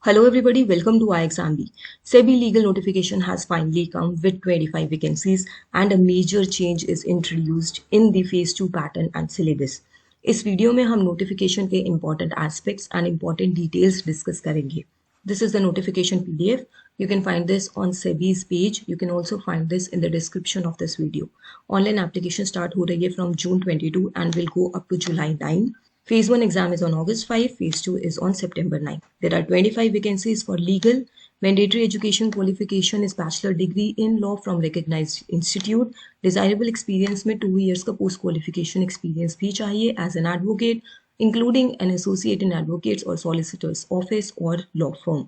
Hello everybody, welcome to iExamB. SEBI legal notification has finally come with 25 vacancies and a major change is introduced in the phase 2 pattern and syllabus. इस video में हम notification के important aspects and important details discuss करेंगे. This is the notification PDF. You can find this on SEBI's page. You can also find this in the description of this video. Online application start हो रही है from June 22 and will go up to July 9. Phase 1 exam is on August 5, Phase 2 is on September 9. There are 25 vacancies for legal. Mandatory education qualification is bachelor degree in law from recognized institute. Desirable experience में 2 years का post qualification experience भी चाहिए as an advocate, including an associate in advocates or solicitor's office or law firm.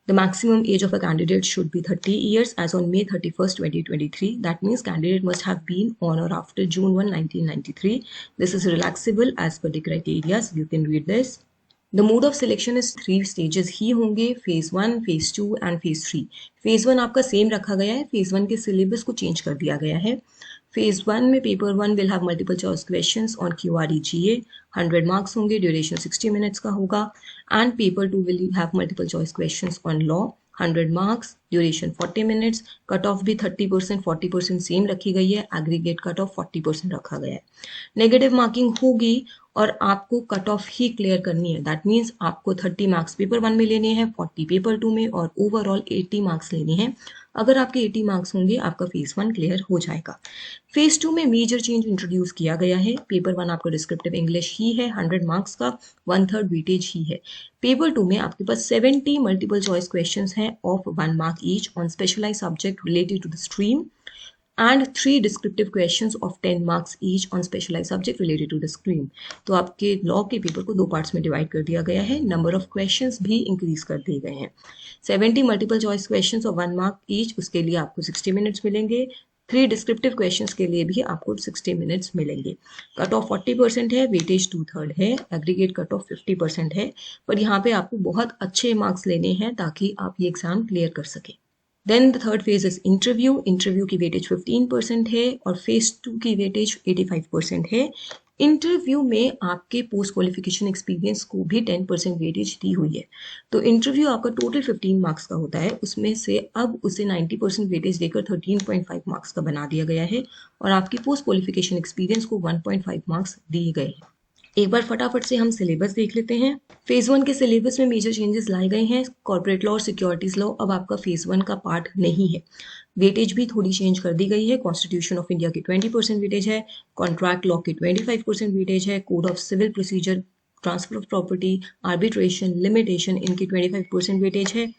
The maximum age of a candidate should be 30 years as on May 31st, 2023. That means candidate must have been on or after June 1, 1993. This is relaxable as per the criteria. You can read this. The mode of selection is 3 stages ही होंगे, phase 1, phase 2 and phase 3. phase 1 आपका same रखा गया है, phase 1 के syllabus को change कर दिया गया है. phase 1 में paper 1 will have multiple choice questions on QRE GA, 100 marks होंगे, duration 60 minutes का होगा, and paper 2 will have multiple choice questions on law, 100 marks, duration 40 minutes, cut off भी 30% 40% सेम रखी गई है, एग्रीगेट कट ऑफ 40% रखा गया है. नेगेटिव मार्किंग होगी और आपको कट ऑफ ही क्लियर करनी है. दैट मीन्स आपको 30 मार्क्स पेपर 1 में लेने हैं, 40 पेपर 2 में और ओवरऑल 80 मार्क्स लेने हैं. अगर आपके 80 मार्क्स होंगे आपका फेज 1 क्लियर हो जाएगा. फेज 2 में मेजर चेंज इंट्रोड्यूस किया गया है. पेपर 1 आपका डिस्क्रिप्टिव इंग्लिश ही है, 100 मार्क्स का, 1/3 वेटेज ही है. पेपर 2 में आपके पास 70 मल्टीपल चॉइस क्वेश्चंस हैं of 1 mark each on specialized subject related to the stream and 3 descriptive questions of 10 marks each on specialized subject related to the stream. तो आपके law के पेपर को 2 पार्ट्स में डिवाइड कर दिया गया है. नंबर ऑफ क्वेश्चंस भी इंक्रीज कर दिए गए हैं. 70 मल्टीपल चॉइस क्वेश्चंस और 1 मार्क ईच, उसके लिए आपको 60 मिनट्स मिलेंगे. 3 डिस्क्रिप्टिव क्वेश्चंस के लिए भी आपको 60 मिनट्स मिलेंगे. कट ऑफ 40% है, वेटेज 2/3 है, एग्रीगेट कट ऑफ 50% है. पर यहाँ पे आपको बहुत अच्छे मार्क्स लेने हैं ताकि आप ये एग्जाम क्लियर कर सकें. Then the third phase is interview. Interview की वेटेज 15% है और फेज 2 की वेटेज 85% है. इंटरव्यू में आपके पोस्ट क्वालिफिकेशन एक्सपीरियंस को भी 10% वेटेज दी हुई है. तो इंटरव्यू आपका टोटल 15 मार्क्स का होता है, उसमें से अब उसे 90% वेटेज देकर 13.5 मार्क्स का बना दिया गया है और आपकी पोस्ट क्वालिफिकेशन एक्सपीरियंस को 1.5 मार्क्स दिए गए हैं. एक बार फटाफट से हम सिलेबस देख लेते हैं. फेज 1 के सिलेबस में मेजर चेंजेस लाए गए हैं. कॉर्पोरेट लॉ और सिक्योरिटीज लॉ अब आपका फेज 1 का पार्ट नहीं है. वेटेज भी थोड़ी चेंज कर दी गई है. कॉन्स्टिट्यूशन ऑफ इंडिया की 20% वेटेज है, कॉन्ट्रैक्ट लॉ की 25% वेटेज है, code of civil procedure, transfer of property, arbitration, limitation, इनकी 25% वेटेज है.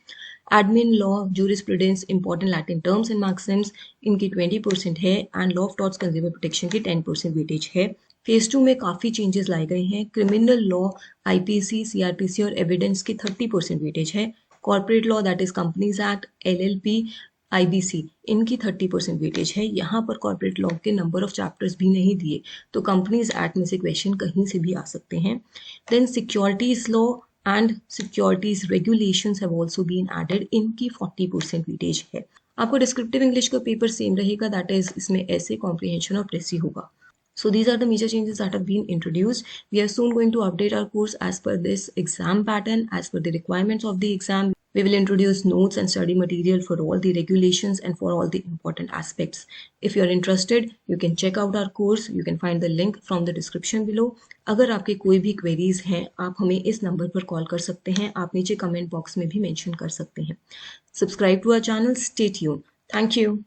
Admin law, jurisprudence, important Latin terms and maxims, इनकी 20% है and law of torts consumer protection की 10% weightage है. फेज 2 में काफ़ी चेंजेस लाए गए हैं. क्रिमिनल लॉ, आईपीसी, सीआरपीसी और एविडेंस की 30% वेटेज है. Corporate law that is companies act, LLP, IBC, इनकी 30% वेटेज है. यहाँ पर कॉर्पोरेट लॉ के नंबर ऑफ चैप्टर्स भी नहीं दिए, तो कंपनीज एक्ट में से क्वेश्चन कहीं से भी आ सकते हैं. Then securities law and securities regulations have also been added, इनकी 40% वेटेज है. आपको डिस्क्रिप्टिव इंग्लिश का पेपर सेम रहेगा, दैट इज इसमें ऐसे कॉम्प्रिहेंशन और प्रेसी होगा. So these are the major changes that have been introduced. We are soon going to update our course as per this exam pattern, as per the requirements of the exam. We will introduce notes and study material for all the regulations and for all the important aspects. If you are interested, you can check out our course. You can find the link from the description below. अगर आपके कोई भी queries हैं, आप हमें इस number पर call कर सकते हैं. आप नीचे कमेंट बॉक्स में भी मेंशन कर सकते हैं. Subscribe to our channel. Stay tuned. Thank you.